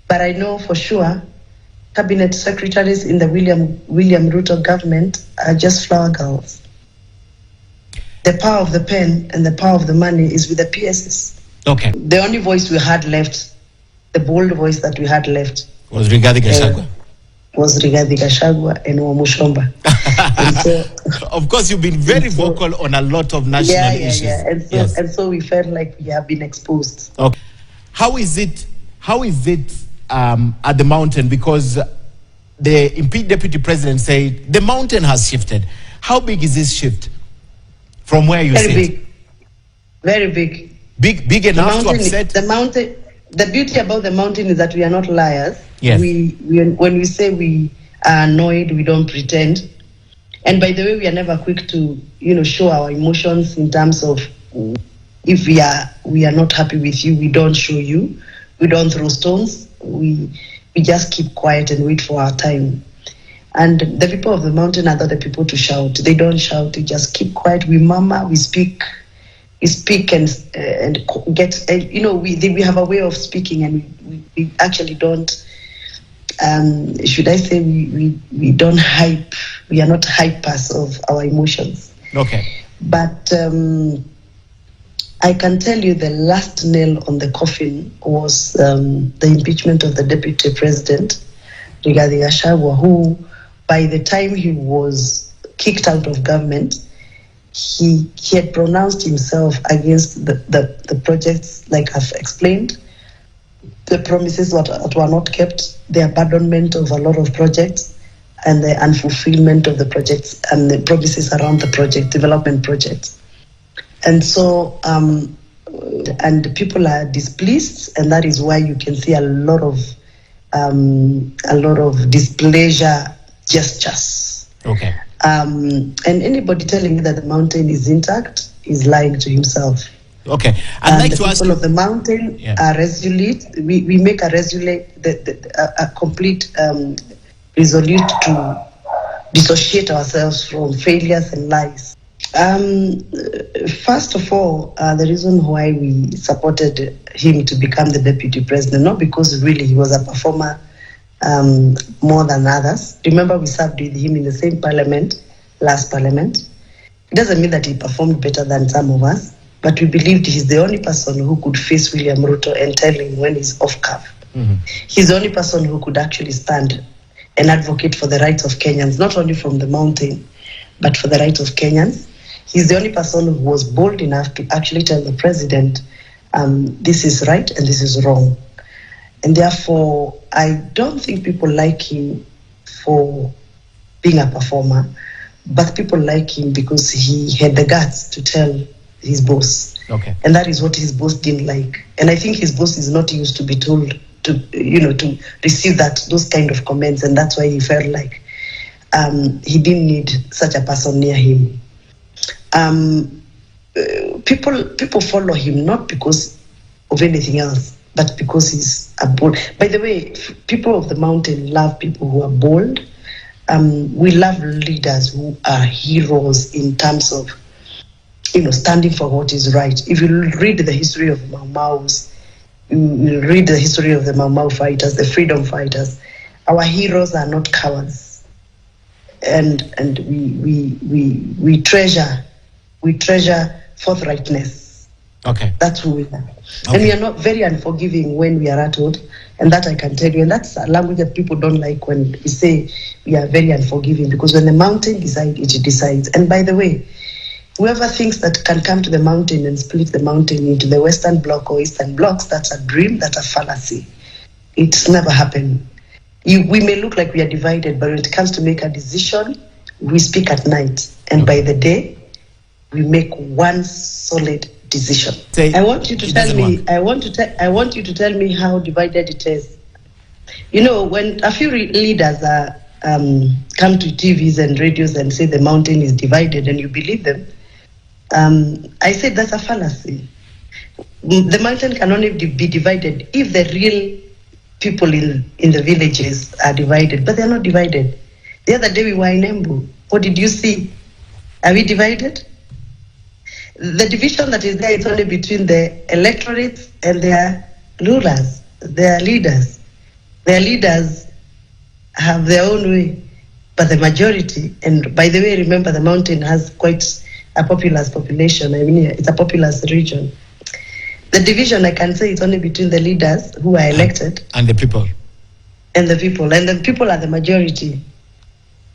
But I know for sure cabinet secretaries in the William Ruto government are just flower girls. The power of the pen and the power of the money is with the PSs. Okay. The only voice we had left, the bold voice that we had left, was Rigathi Gachagua. And Wamuchomba. And so, of course, you've been very vocal on a lot of national issues. Yeah. And so we felt like we have been exposed. Okay. How is it at the mountain? Because the impeached deputy president said the mountain has shifted. How big is this shift from where you sit? Big. Very big. Big enough to upset? The beauty about the mountain is that we are not liars. Yes. When we say we are annoyed, we don't pretend. And by the way, we are never quick to, show our emotions in terms of if we are not happy with you, we don't show you. We don't throw stones. We just keep quiet and wait for our time. And the people of the mountain are not the people to shout. They don't shout. They just keep quiet. We murmur. We speak and get. We have a way of speaking, and we actually don't. Should I say we don't hype? We are not hypers of our emotions. Okay. But I can tell you the last nail on the coffin was the impeachment of the deputy president, Rigathi Gachagua, who, by the time he was kicked out of government, he had pronounced himself against the projects, like I've explained, the promises that were not kept, the abandonment of a lot of projects, and the unfulfillment of the projects and the promises around the project, development projects. And so, and people are displeased, and that is why you can see a lot of displeasure gestures. Okay. And anybody telling me that the mountain is intact is lying to himself. Okay. I'd like to ask you. The people of the mountain are resolute. We make a complete resolute to dissociate ourselves from failures and lies. First of all, the reason why we supported him to become the deputy president, not because really he was a performer more than others. Remember, we served with him in the same parliament, last parliament. It doesn't mean that he performed better than some of us, but we believed he's the only person who could face William Ruto and tell him when he's off curve. Mm-hmm. He's the only person who could actually stand and advocate for the rights of Kenyans, not only from the mountain, but for the rights of Kenyans. He's the only person who was bold enough to actually tell the president, this is right and this is wrong. And therefore, I don't think people like him for being a performer, but people like him because he had the guts to tell his boss. Okay. And that is what his boss didn't like. And I think his boss is not used to be told to receive those kind of comments, and that's why he felt like he didn't need such a person near him. People follow him not because of anything else, but because he's a bold. By the way, people of the mountain love people who are bold. We love leaders who are heroes in terms of, standing for what is right. If you read the history of Mau Mau's, you read the history of the Mau Mau fighters, the freedom fighters, our heroes are not cowards. And we treasure forthrightness. Okay. That's who we are. Okay. And we are not very unforgiving when we are rattled, and that I can tell you. And that's a language that people don't like when we say we are very unforgiving, because when the mountain decides, it decides. And by the way, whoever thinks that can come to the mountain and split the mountain into the Western Bloc or Eastern Blocs, that's a dream, that's a fallacy. It's never happened. We may look like we are divided, but when it comes to make a decision, we speak at night. And by the day, we make one solid decision. I want you to tell me. I want you to tell me how divided it is. When a few leaders come to TVs and radios and say the mountain is divided, and you believe them, I said that's a fallacy. The mountain can only be divided if the real people in the villages are divided, but they're not divided. The other day we were in Embu. What did you see? Are we divided? The division that is there is only between the electorates and their rulers, their leaders. Their leaders have their own way, but the majority, and by the way, remember the mountain has quite a populous population. I mean, it's a populous region. The division, I can say, it's only between the leaders who are elected and the people. And the people. And the people are the majority.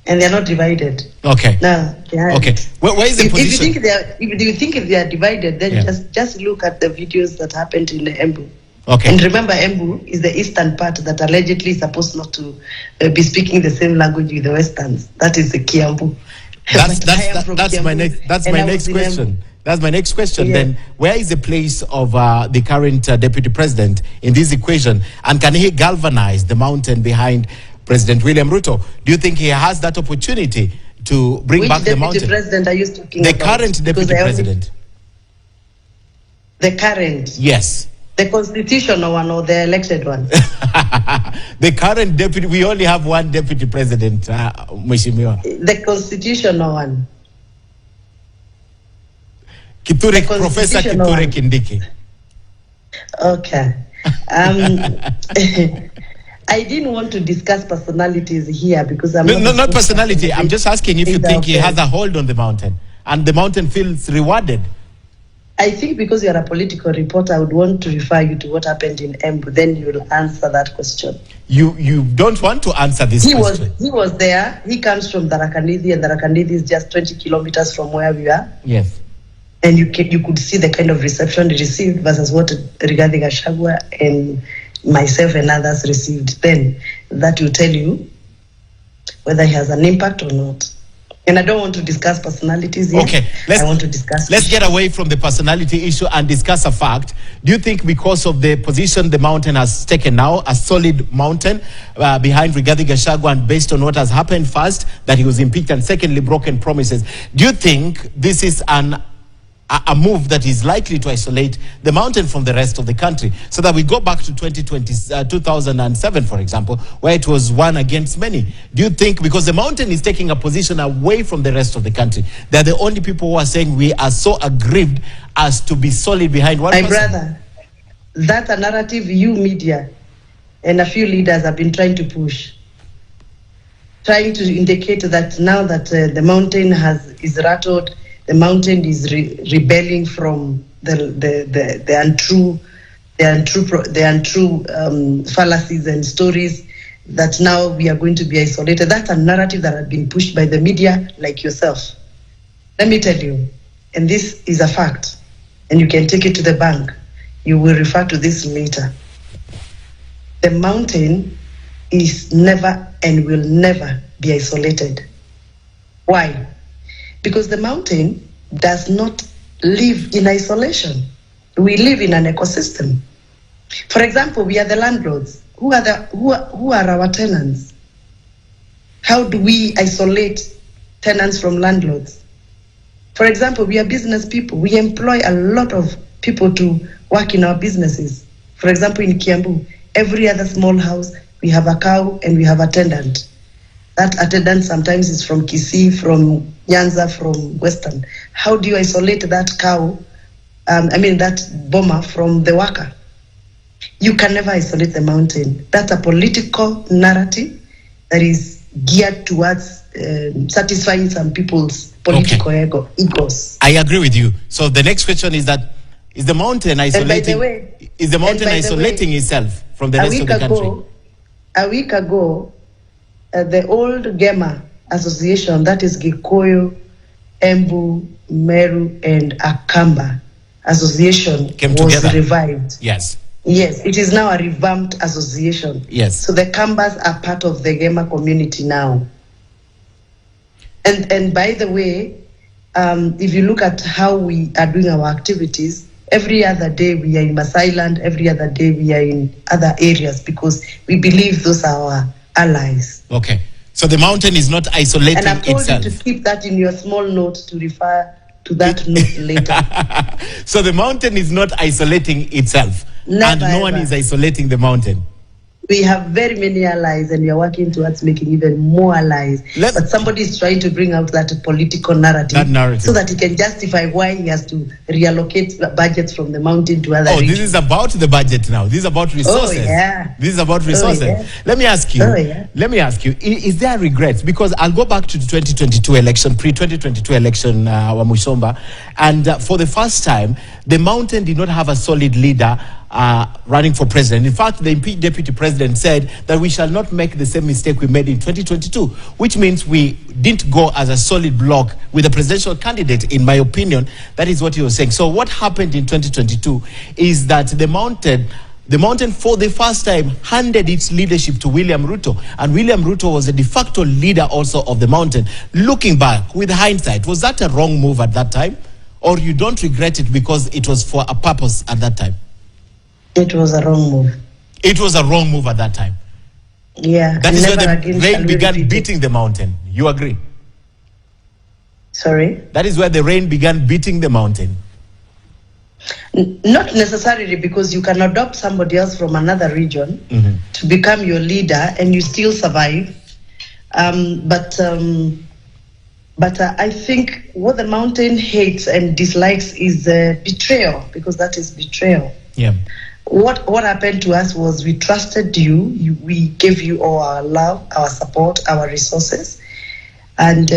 And they're not divided. Okay. Now, okay. Where is the position? If they are divided, then just look at the videos that happened in the Embu. Okay. And remember, Embu is the eastern part that allegedly is supposed not to be speaking the same language with the westerns. That is the Kiambu. That's my next question. That's my next question. Yeah. Then, where is the place of the current deputy president in this equation? And can he galvanize the mountain behind President William Ruto? Do you think he has that opportunity to bring back the mountain? Which deputy president are you talking about? The current deputy president. The current? Yes. The constitutional one or the elected one? The current deputy, we only have one deputy president, Mheshimiwa. The constitutional one. Professor Kithure Kindiki. Okay. I didn't want to discuss personalities here because I'm not personality. I'm just asking if you think he has a hold on the mountain and the mountain feels rewarded. I think because you're a political reporter, I would want to refer you to what happened in Embu. Then you will answer that question. You don't want to answer this question. He was there. He comes from Tharaka-Nithi, and Tharaka-Nithi is just 20 kilometers from where we are. Yes. And you could see the kind of reception he received versus what Rigathi Gachagua and myself and others received. Then that will tell you whether he has an impact or not. And I don't want to discuss personalities here. Okay, let's get away from the personality issue and discuss a fact. Do you think because of the position the mountain has taken now, a solid mountain behind Rigathi Gachagua, and based on what has happened first, that he was impeached, and secondly, broken promises, do you think this is a move that is likely to isolate the mountain from the rest of the country, so that we go back to 2007, for example, where it was one against many? Do you think, because the mountain is taking a position away from the rest of the country, they're the only people who are saying we are so aggrieved as to be solid behind one person? My brother, that's a narrative you media and a few leaders have been trying to push, trying to indicate that now that the mountain is rattled, the mountain is rebelling from the untrue fallacies and stories, that now we are going to be isolated. That's a narrative that has been pushed by the media like yourself. Let me tell you, and this is a fact, and you can take it to the bank. You will refer to this later. The mountain is never and will never be isolated. Why? Because the mountain does not live in isolation. We live in an ecosystem. For example, we are the landlords. Who are our tenants? How do we isolate tenants from landlords? For example, we are business people. We employ a lot of people to work in our businesses. For example, in Kiambu, every other small house, we have a cow and we have a attendant. That attendant sometimes is from Kisii, from Nyanza, from Western. How do you isolate that cow, that bomber from the worker? You can never isolate the mountain. That's a political narrative that is geared towards satisfying some people's political egos. I agree with you. So the next question is that, is the mountain isolating? Itself from the rest of the country? A week ago, the old Gema Association, that is Gikuyu, Embu, Meru, and Akamba Association, was revived. Yes. Yes, it is now a revamped association. Yes. So the Kambas are part of the Gema community now. And by the way, if you look at how we are doing our activities, every other day we are in Masailand, every other day we are in other areas, because we believe those are our allies. Okay. So the mountain is not isolating itself. And I've told you to keep that in your small note to refer to that note later. So the mountain is not isolating itself. Never, and no one is isolating the mountain. We have very many allies, and we are working towards making even more allies. But somebody is trying to bring out that political narrative, so that he can justify why he has to reallocate budgets from the mountain to other regions. This is about the budget now. This is about resources. This is about resources. Let me ask you, is there regrets? Because I'll go back to the 2022 election, pre-2022 election, Wamuchomba, and for the first time, the mountain did not have a solid leader running for president. In fact, the impeached deputy president said that we shall not make the same mistake we made in 2022, which means we didn't go as a solid bloc with a presidential candidate, in my opinion. That is what he was saying. So what happened in 2022 is that the mountain for the first time handed its leadership to William Ruto, and William Ruto was a de facto leader also of the mountain. Looking back with hindsight, was that a wrong move at that time, or you don't regret it because it was for a purpose at that time? It was a wrong move. It was a wrong move at that time. Yeah. That is where the rain began beating the mountain. You agree? Sorry? That is where the rain began beating the mountain. Not necessarily, because you can adopt somebody else from another region to become your leader and you still survive. But I think what the mountain hates and dislikes is betrayal, because that is betrayal. Yeah. What happened to us was we trusted you, we gave you all our love, our support, our resources, and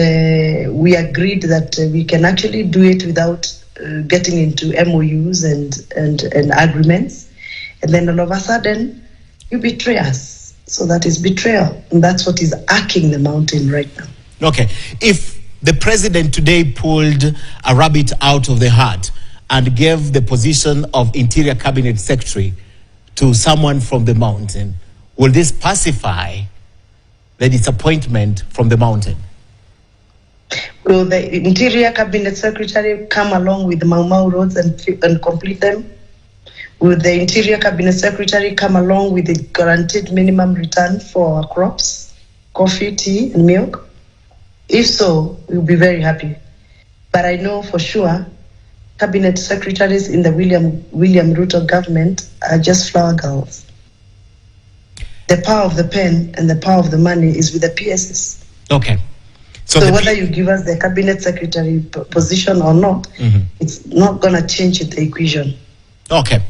we agreed that we can actually do it without getting into MOUs and agreements, and then all of a sudden you betray us. So that is betrayal, and that's what is arcing the mountain right now. Okay, if the president today pulled a rabbit out of the hat and gave the position of Interior Cabinet Secretary to someone from the mountain, will this pacify the disappointment from the mountain? Will the Interior Cabinet Secretary come along with the Mau Mau roads and complete them? Will the Interior Cabinet Secretary come along with the guaranteed minimum return for our crops, coffee, tea, and milk? If so, we'll be very happy. But I know for sure cabinet secretaries in the William Ruto government are just flower girls. The power of the pen and the power of the money is with the PSs. Okay. So whether you give us the cabinet secretary position or not, it's not going to change the equation. Okay.